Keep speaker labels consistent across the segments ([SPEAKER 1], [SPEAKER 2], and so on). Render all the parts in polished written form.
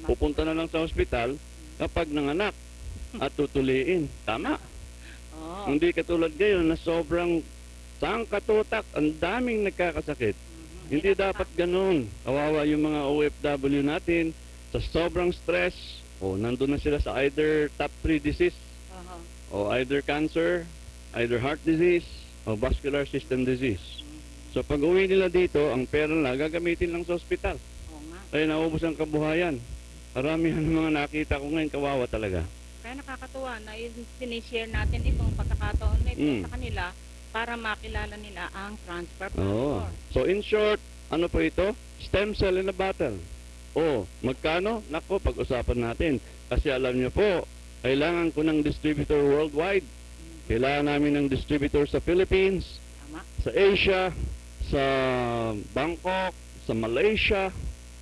[SPEAKER 1] pupunta na lang sa ospital kapag nanganak at tutuliin. Tama.
[SPEAKER 2] Oo.
[SPEAKER 1] Hindi katulad ngayon na sobrang sangkatutak, ang daming nagkakasakit. Hindi dapat ganun. Kawawa yung mga OFW natin sa sobrang stress, o nandun na sila sa either top 3 disease, o either cancer, either heart disease, o vascular system disease. So pag uwi nila dito, ang pera na gagamitin lang sa ospital.
[SPEAKER 2] Oo nga.
[SPEAKER 1] Kaya naubos ang kabuhayan. Karamihan ng mga nakita ko ngayon, kawawa talaga.
[SPEAKER 2] Kaya nakakatuwa na sinishare natin itong pagkakataon na ito sa kanila para makilala nila ang transfer factor.
[SPEAKER 1] So in short, ano po ito? Stem cell in a bottle. Magkano? Nako, pag-usapan natin. Kasi alam niyo po, kailangan ko ng distributor worldwide. Kailangan namin ng distributor sa Philippines, sa Asia, sa Bangkok, sa Malaysia,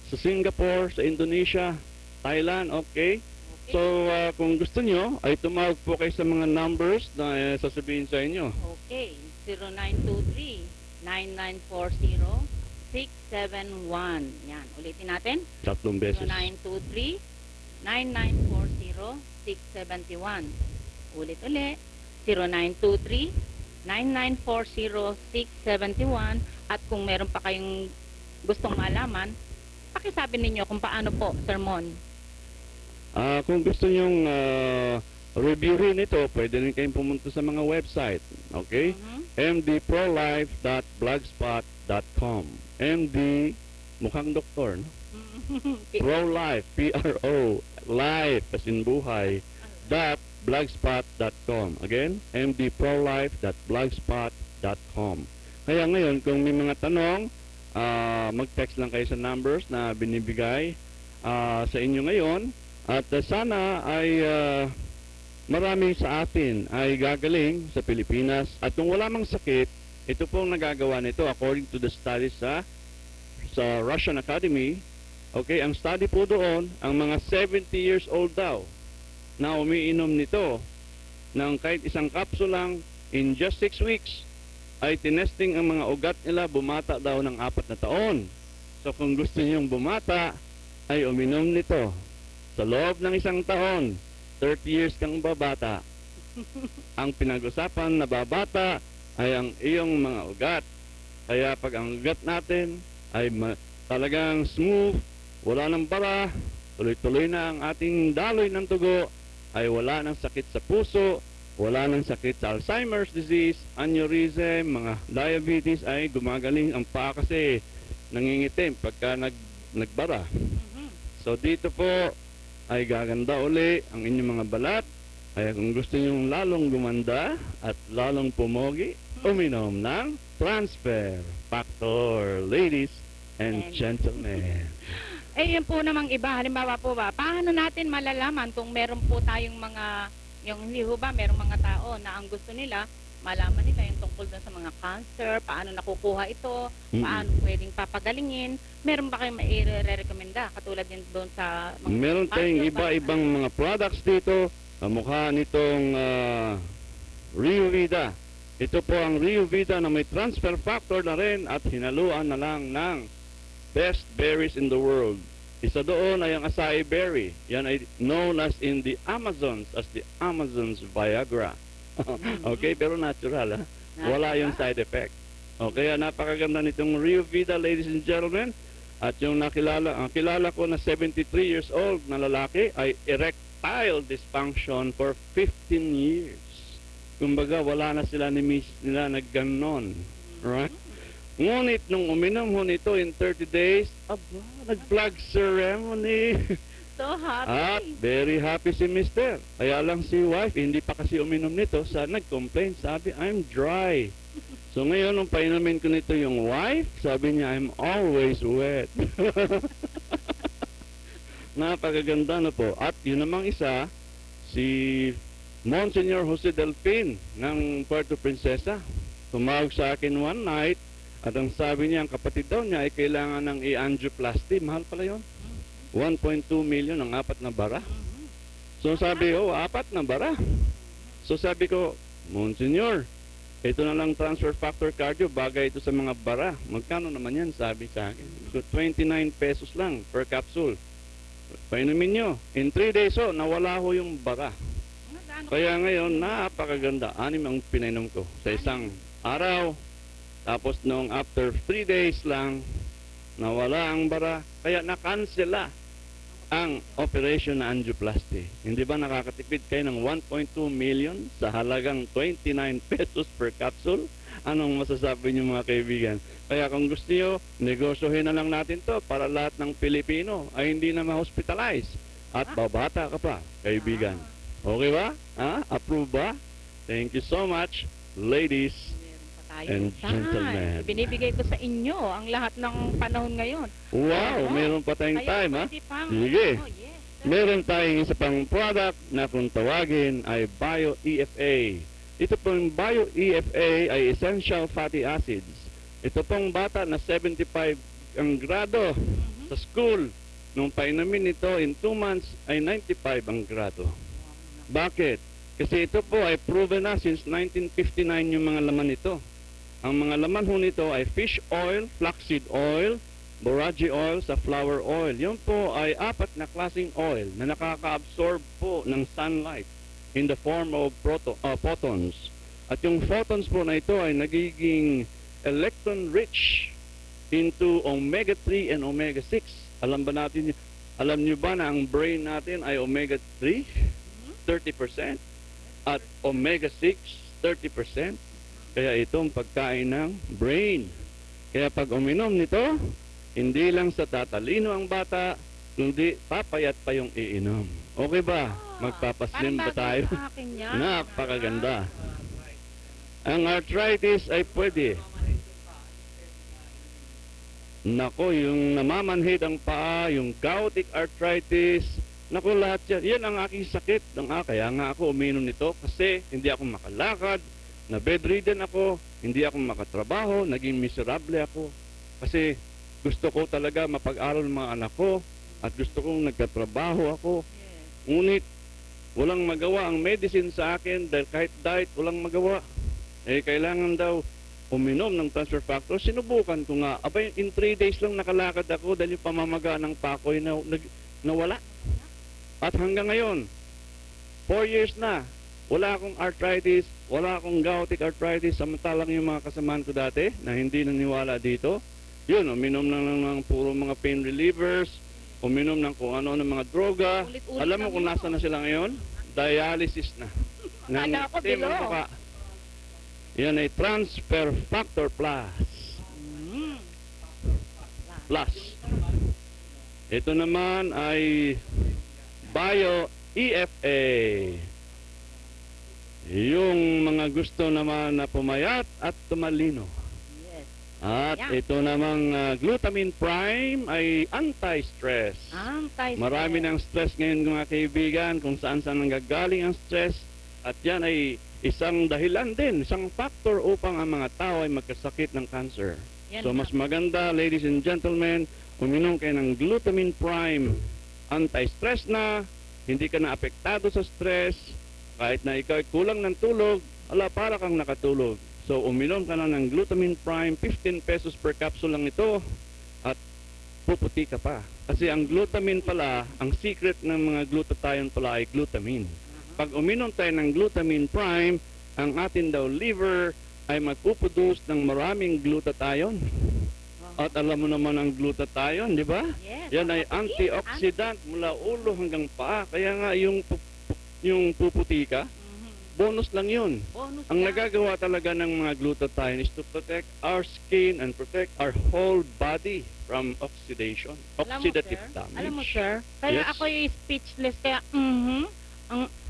[SPEAKER 1] sa Singapore, sa Indonesia, Thailand, okay? So, kung gusto nyo, ay tumawag po kayo sa mga numbers na sasabihin sa inyo.
[SPEAKER 2] Okay, 0923-9940-671. Yan, ulitin natin.
[SPEAKER 1] 3 beses.
[SPEAKER 2] 0923-9940-671. Ulit. 0923-9940-671. At kung meron pa kayong gustong malaman, pakisabi ninyo kung paano po, Sermon.
[SPEAKER 1] Kung gusto nyong review rin ito, pwede rin kayong pumunta sa mga website. Okay? mdprolife.blogspot.com. MD, mukhang doktor, no? Prolife, P-R-O, life, as in buhay, .blogspot.com. Again, mdprolife.blogspot.com. Kaya ngayon, kung may mga tanong, mag-text lang kayo sa numbers na binibigay sa inyo ngayon. At sana ay marami sa atin ay gagaling sa Pilipinas. At kung wala mang sakit, ito pong nagagawa nito according to the studies sa Russian Academy. Okay, ang study po doon, ang mga 70 years old daw na umiinom nito ng kahit isang kapsul lang in just 6 weeks ay tinesting ang mga ugat nila, bumata daw ng 4 na taon. So kung gusto niyong bumata, ay uminom nito. Sa loob ng 1 taon, 30 years kang babata. Ang pinag-usapan na babata ay ang iyong mga ugat. Kaya pag ang ugat natin ay talagang smooth, wala ng bara, tuloy-tuloy na ang ating daloy ng tugo, ay wala ng sakit sa puso, wala ng sakit sa Alzheimer's disease, aneurysm, mga diabetes, ay gumagaling ang paa kasi nangingitim pagka nagbara. So dito po ay gaganda uli ang inyong mga balat. Kaya kung gusto nyo lalong gumanda at lalong pumogi, uminom ng transfer factor, ladies and gentlemen.
[SPEAKER 2] Yun po namang iba. Halimbawa po ba, paano natin malalaman kung meron po tayong mga, yung hindi ho ba, merong mga tao na ang gusto nila, malaman nila yung tungkol doon sa mga cancer, paano nakukuha ito, paano pwedeng papagalingin. Meron ba kayong maire-recommenda katulad din doon sa mga
[SPEAKER 1] meron tayong iba-ibang mga products dito. Mukha nitong Rio Vida. Ito po ang Rio Vida na may transfer factor na rin at hinaluan na lang ng best berries in the world. Isa doon ay ang acai berry. Yan ay known as in the Amazons as the Amazons Viagra. Okay, pero natural, ha? Wala yung side effect. Kaya napakaganda nitong Rio Vida, ladies and gentlemen. At yung ang kilala ko na 73 years old na lalaki ay erectile dysfunction for 15 years. Kumbaga, wala na sila ni miss nila na ganon. Right? Ngunit nung uminom ho nito in 30 days, nag-flag ceremony.
[SPEAKER 2] So happy.
[SPEAKER 1] At very happy si Mister. Kaya lang si wife, hindi pa kasi uminom nito. Nag-complain, sabi, I'm dry. So ngayon, nung painumin ko nito yung wife, sabi niya, I'm always wet. Napakaganda na po. At yun namang isa, si Monsignor Jose Delfin ng Puerto Princesa. Tumawag sa akin one night, at ang sabi niya, ang kapatid daw niya ay kailangan ng i-angioplasty. Mahal pala yun. 1.2 million ang 4 na bara. So sabi ko, 4 na bara. So sabi ko, Monsignor, ito na lang transfer factor cardio, bagay ito sa mga bara. Magkano naman yan, sabi sa akin. So 29 pesos lang per capsule. Painumin nyo. In 3 days ho, nawala ho yung bara.
[SPEAKER 2] Gaano
[SPEAKER 1] Kaya ngayon, napakaganda. 6 ang pinainom ko sa isang araw. Tapos nung after 3 days lang, nawala ang bara. Kaya na-cancela ang operation na angioplasty. Hindi ba nakakatipid kayo ng 1.2 million sa halagang 29 pesos per capsule? Anong masasabi niyo mga kaibigan? Kaya kung gusto niyo, negosyohin na lang natin to para lahat ng Pilipino ay hindi na ma-hospitalize. At babata ka pa, kaibigan. Okay ba? Approve ba? Thank you so much, ladies and gentlemen.
[SPEAKER 2] Binibigay ko sa inyo ang lahat ng panahon ngayon.
[SPEAKER 1] Wow, meron pa tayong time, ha? Sige. Meron tayong isa pang product na kung tawagin ay Bio-EFA. Ito pong Bio-EFA ay essential fatty acids. Ito pong bata na 75 ang grado sa school. Nung painumin nito in 2 months ay 95 ang grado. Bakit? Kasi ito po ay proven na since 1959 yung mga laman nito. Ang mga laman ho nito ay fish oil, flaxseed oil, borage oil, sa flower oil. Yun po ay 4 na klaseng oil na nakaka-absorb po ng sunlight in the form of photons. At yung photons po na ito ay nagiging electron-rich into omega-3 and omega-6. Alam ba natin, alam nyo ba na ang brain natin ay omega-3, 30%, at omega-6, 30%? Kaya itong pagkain ng brain. Kaya pag uminom nito, hindi lang sa tatalino ang bata, kundi papayat pa yung iinom. Okay ba? Magpapaslim ba tayo? Napakaganda. Ang arthritis ay pwede. Nako, yung namamanhid ang paa, yung goutic arthritis, nako lahat yan. Yan ang aking sakit. Kaya nga ako uminom nito kasi hindi ako makalakad, na bedridden ako, hindi ako makatrabaho, naging miserable ako. Kasi gusto ko talaga mapag-aral ng mga anak ko at gusto kong nagkatrabaho ako. Ngunit walang magawa ang medicine sa akin dahil kahit diet walang magawa. Kailangan daw uminom ng transfer factor. Sinubukan ko nga. Abay, in 3 days lang nakalakad ako dahil yung pamamaga ng pakoy na nawala. At hanggang ngayon, 4 years na, wala akong arthritis, wala akong goutic arthritis, samantalang yung mga kasamaan ko dati na hindi naniwala dito, yun, uminom na lang ng puro mga pain relievers, uminom ng kung ano ng mga droga. Alam mo kung nasa na sila ngayon? Dialysis na.
[SPEAKER 2] Akala ko below.
[SPEAKER 1] Yan ay transfer factor plus. Plus. Ito naman ay Bio-EFA. Yung mga gusto naman na pumayat at tumalino. At ito namang glutamine prime ay anti-stress. Marami ng stress ngayon mga kaibigan, kung saan nanggagaling ang stress. At yan ay isang dahilan din, isang factor upang ang mga tao ay magkasakit ng cancer. So mas maganda, ladies and gentlemen, uminom kayo ng glutamine prime. Anti-stress na, hindi ka na apektado sa stress, kahit na ikaw ay kulang ng tulog, para kang nakatulog. So, uminom ka na ng glutamine prime, 15 pesos per capsule lang ito, at puputi ka pa. Kasi ang glutamine pala, ang secret ng mga glutathione pala ay glutamine. Pag uminom tayo ng glutamine prime, ang atin daw liver ay magpuproduce ng maraming glutathione. At alam mo naman ang glutathione, di ba? Yan ay antioxidant mula ulo hanggang paa. Kaya nga yung puputi ka, bonus lang yun. Ang nagagawa talaga ng mga glutathione is to protect our skin and protect our whole body from oxidation, oxidative damage.
[SPEAKER 2] Alam mo, sir, kaya ako yung speechless, kaya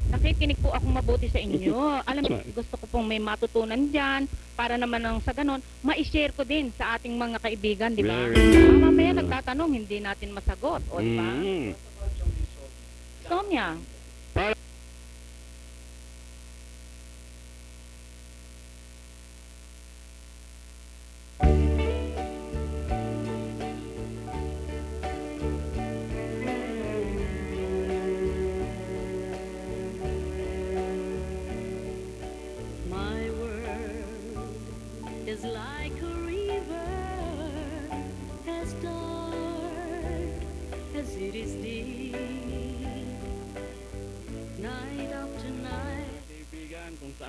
[SPEAKER 2] nakikinig po ako mabuti sa inyo. Alam mo, gusto ko pong may matutunan dyan para naman sa ganon, ma-share ko din sa ating mga kaibigan, di ba? Mamaya nagtatanong, hindi natin masagot, o di ba? Somya.
[SPEAKER 3] Is like a river as dark as it is deep.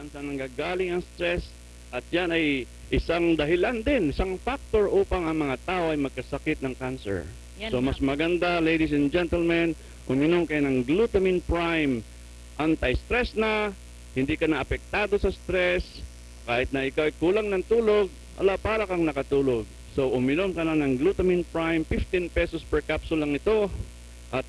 [SPEAKER 1] saan nanggagaling ang stress, at yan ay isang dahilan din, isang factor upang ang mga tao ay magkasakit ng cancer.
[SPEAKER 2] Yan
[SPEAKER 1] So
[SPEAKER 2] nga.
[SPEAKER 1] mas maganda, ladies and gentlemen, uminom kayo ng glutamine prime. Anti-stress na, hindi ka na apektado sa stress, kahit na ikaw ay kulang ng tulog, para kang nakatulog. So uminom ka na ng glutamine prime, 15 pesos per capsule lang ito, at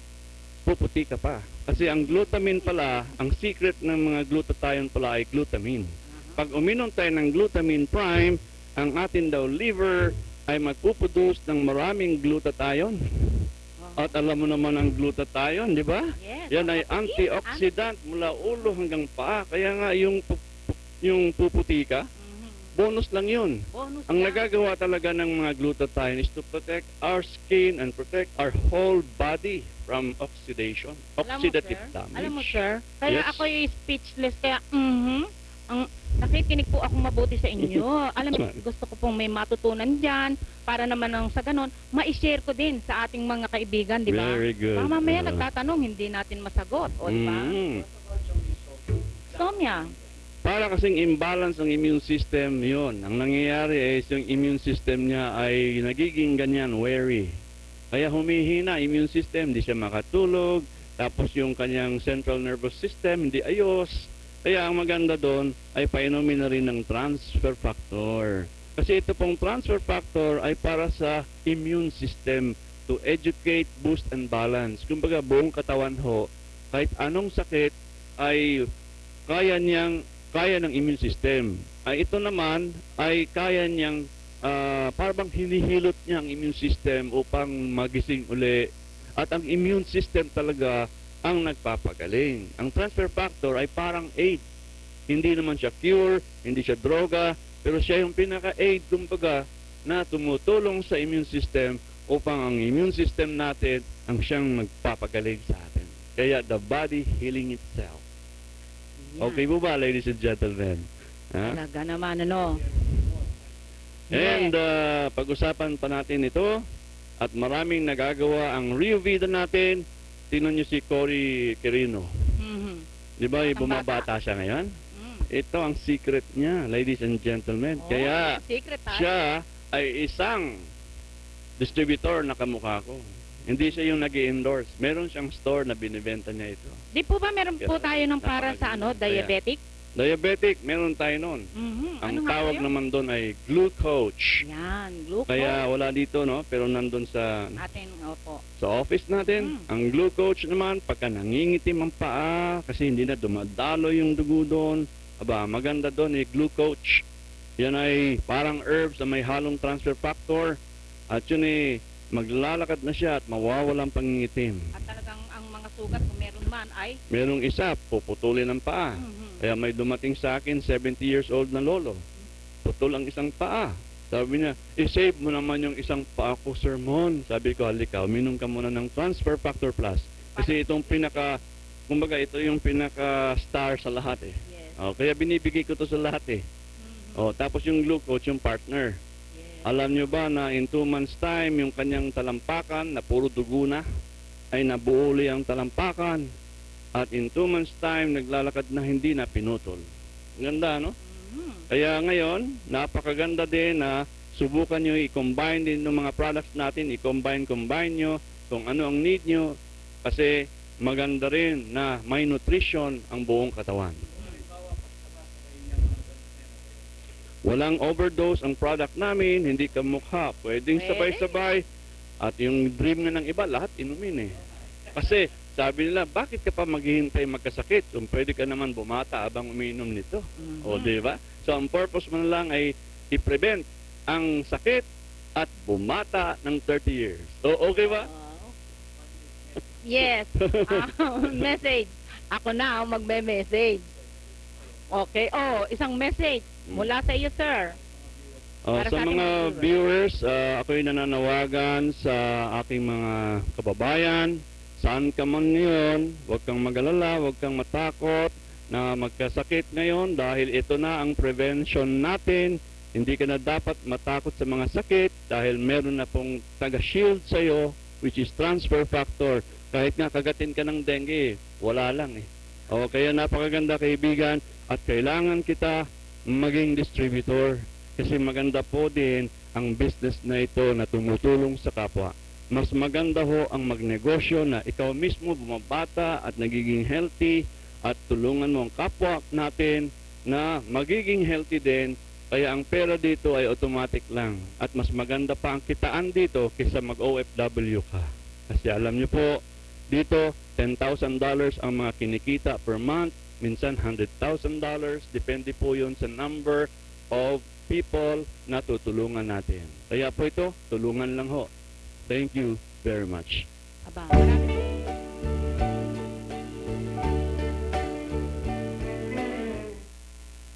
[SPEAKER 1] puputi ka pa. Kasi ang glutamine pala, ang secret ng mga glutathione pala ay glutamine. Pag uminom tayo ng glutamine prime, ang atin daw liver ay magpuproduce ng maraming glutathione. At alam mo naman ang glutathione, di ba?
[SPEAKER 2] Yes.
[SPEAKER 1] Yan ay antioxidant mula ulo hanggang paa. Kaya nga yung puputi ka, bonus lang yun.
[SPEAKER 2] Bonus
[SPEAKER 1] Ang
[SPEAKER 2] yan.
[SPEAKER 1] nagagawa talaga ng mga glutathione is to protect our skin and protect our whole body from oxidation, oxidative damage.
[SPEAKER 2] Alam mo, sir, kaya
[SPEAKER 1] Yes.
[SPEAKER 2] ako yung speechless, kaya, ang nakikinig po ako mabuti sa inyo. Alam mo, gusto ko pong may matutunan dyan, para naman ang sa ganon, ma-share ko din sa ating mga kaibigan, di ba?
[SPEAKER 1] Very good.
[SPEAKER 2] Baka mamaya nagtatanong, hindi natin masagot, o di ba? Somya.
[SPEAKER 1] Para kasing imbalance ang immune system, yon. Ang nangyayari is yung immune system niya ay nagiging ganyan, wary. Kaya humihina immune system, hindi siya makatulog, tapos yung kanyang central nervous system hindi ayos. Kaya ang maganda doon ay painumin na rin ng transfer factor. Kasi ito pong transfer factor ay para sa immune system to educate, boost, and balance. Kumbaga buong katawan ho, kahit anong sakit ay kaya ng immune system. Ay ito naman ay kaya niyang parang hinihilot niya ang immune system upang magising uli. At ang immune system talaga ang nagpapagaling. Ang transfer factor ay parang aid. Hindi naman siya cure, hindi siya droga, pero siya yung pinaka-aid, kumbaga, na tumutulong sa immune system upang ang immune system natin ang siyang magpapagaling sa atin. Kaya the body healing itself.
[SPEAKER 2] Yan.
[SPEAKER 1] Okay po ba, ladies and gentlemen? Ha?
[SPEAKER 2] Talaga naman, ano?
[SPEAKER 1] And pag-usapan pa natin ito at maraming nagagawa ang Rio Vida natin. Tingnan niyo si Cory Quirino.
[SPEAKER 2] Mhm.
[SPEAKER 1] Di ba,
[SPEAKER 2] Batang
[SPEAKER 1] bumabata siya ngayon?
[SPEAKER 2] Mm.
[SPEAKER 1] Ito ang secret niya, ladies and gentlemen.
[SPEAKER 2] Oh,
[SPEAKER 1] Kaya
[SPEAKER 2] secret, ha?
[SPEAKER 1] siya ay isang distributor na kamukha ko. Hindi siya yung nag-endorse. Meron siyang store na binibenta niya ito.
[SPEAKER 2] Di po ba meron po tayo ng para sa ano,
[SPEAKER 1] Napakaganda.
[SPEAKER 2] diabetic?
[SPEAKER 1] Diabetic, meron tayo noon.
[SPEAKER 2] Mhm.
[SPEAKER 1] Ang
[SPEAKER 2] Ano nga
[SPEAKER 1] tawag
[SPEAKER 2] po yun?
[SPEAKER 1] naman doon ay Glucoach.
[SPEAKER 2] Yan, glucose.
[SPEAKER 1] Kaya wala dito, no? Pero nandun sa
[SPEAKER 2] Atin, opo.
[SPEAKER 1] office natin. Ang Glucoach naman, pagka nangingitim ang paa, kasi hindi na dumadalo yung dugo doon, aba, maganda doon eh, Glucoach. Yan ay parang herbs na may halong transfer factor. At yun eh, maglalakad na siya at mawawalang pangingitim.
[SPEAKER 2] At talagang ang mga sugat, kung meron man, ay
[SPEAKER 1] Merong isa, puputulin ang paa. Kaya may dumating sa akin, 70 years old na lolo. Putol ang isang paa. Sabi niya, i-save mo naman yung isang paa ko, sermon. Sabi ko, halika, uminom ka muna ng Transfer Factor Plus. Kasi itong kumbaga ito yung pinaka-star sa lahat eh.
[SPEAKER 2] Yes.
[SPEAKER 1] Oh, kaya binibigay ko to sa lahat eh. Oh, tapos yung Glucoach, yung partner.
[SPEAKER 2] Yes.
[SPEAKER 1] Alam nyo ba na in 2 months time, yung kanyang talampakan na puro dugo na, ay nabuo uli ang talampakan. At in 2 months time, naglalakad na hindi na pinutol. Ganda, no? Kaya ngayon, napakaganda din na subukan nyo i-combine din ng mga products natin, i-combine nyo kung ano ang need nyo. Kasi maganda rin na may nutrition ang buong katawan. Walang overdose ang product namin, hindi kamukha. Pwedeng
[SPEAKER 2] Pwede.
[SPEAKER 1] sabay-sabay. At yung dream nga ng iba, lahat inumin eh. Kasi sabi nila, bakit ka pa maghihintay magkasakit kung pwede ka naman bumata habang umiinom nito? O, di ba? So, ang purpose mo na lang ay i-prevent ang sakit at bumata ng 30 years. So, okay ba?
[SPEAKER 2] Yes. Message. Ako na ang magme-message. Okay. Oh, isang message mula sa iyo, sir. Para
[SPEAKER 1] Sa
[SPEAKER 2] sa ating
[SPEAKER 1] mga
[SPEAKER 2] mga
[SPEAKER 1] viewers, ako'y nananawagan sa aking mga kababayan. Saan ka man ngayon, huwag kang mag-alala, huwag kang matakot na magkasakit ngayon dahil ito na ang prevention natin. Hindi ka na dapat matakot sa mga sakit dahil meron na pong taga-shield sa'yo, which is transfer factor. Kahit nga kagatin ka ng dengue, wala lang eh. O, kaya napakaganda kaibigan, at kailangan kita maging distributor kasi maganda po din ang business na ito na tumutulong sa kapwa. Mas maganda ho ang magnegosyo na ikaw mismo bumabata at nagiging healthy at tulungan mo ang kapwa natin na magiging healthy din. Kaya ang pera dito ay automatic lang at mas maganda pa ang kitaan dito kaysa mag-OFW ka. Kasi alam nyo po, dito $10,000 ang mga kinikita per month, minsan $100,000, depende po yun sa number of people na tutulungan natin. Kaya po ito, tulungan lang ho. Thank you very much.
[SPEAKER 2] Aba, marami.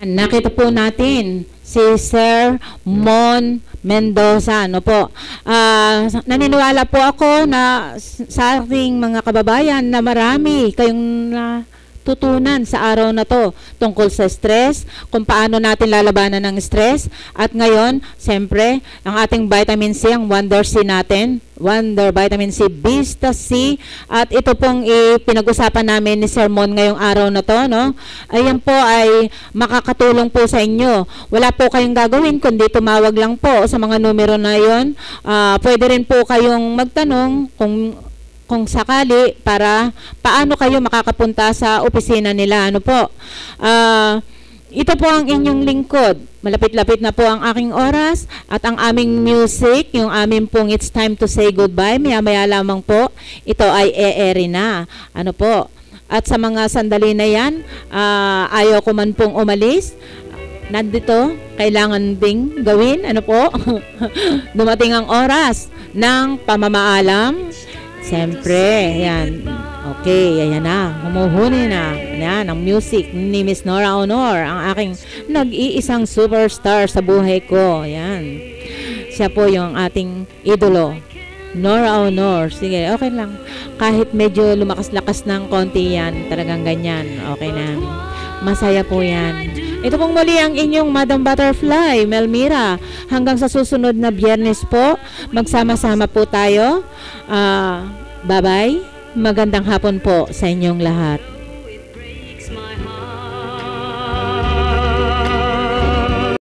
[SPEAKER 4] Nakita po natin si Sir Mon Mendoza, ano po. Naniniwala po ako na sa ating mga kababayan na marami kayong tutunan sa araw na to tungkol sa stress, kung paano natin lalabanan ng stress. At ngayon, siyempre, ang ating vitamin C, ang Wonder C natin, Wonder Vitamin C, Vista C, at ito pong pinag-usapan namin ni Sir Mon ngayong araw na to, no? Ayan po ay makakatulong po sa inyo. Wala po kayong gagawin kundi tumawag lang po sa mga numero na yon. Pwede rin po kayong magtanong kung sakali para paano kayo makakapunta sa opisina nila. Ano po? Ito po ang inyong lingkod. Malapit-lapit na po ang aking oras at ang aming music, yung aming pong It's Time to Say Goodbye, maya-maya lamang po, ito ay e-eri na. Ano po? At sa mga sandali na yan, ayaw ko man pong umalis. Nandito, kailangan ding gawin. Ano po? Dumating ang oras ng pamamaalam. Siyempre, yan. Okay, ayan na. Humuhuni na. Yan, ang music ni Miss Nora Honor, ang aking nag-iisang superstar sa buhay ko. Yan. Siya po yung ating idolo. Nora Honor. Sige, okay lang. Kahit medyo lumakas-lakas ng konti yan, talagang ganyan. Okay na. Masaya po yan. Ito pong muli ang inyong Madam Butterfly, Melmira. Hanggang sa susunod na Biyernes po, magsama-sama po tayo. Bye-bye. Magandang hapon po sa inyong lahat.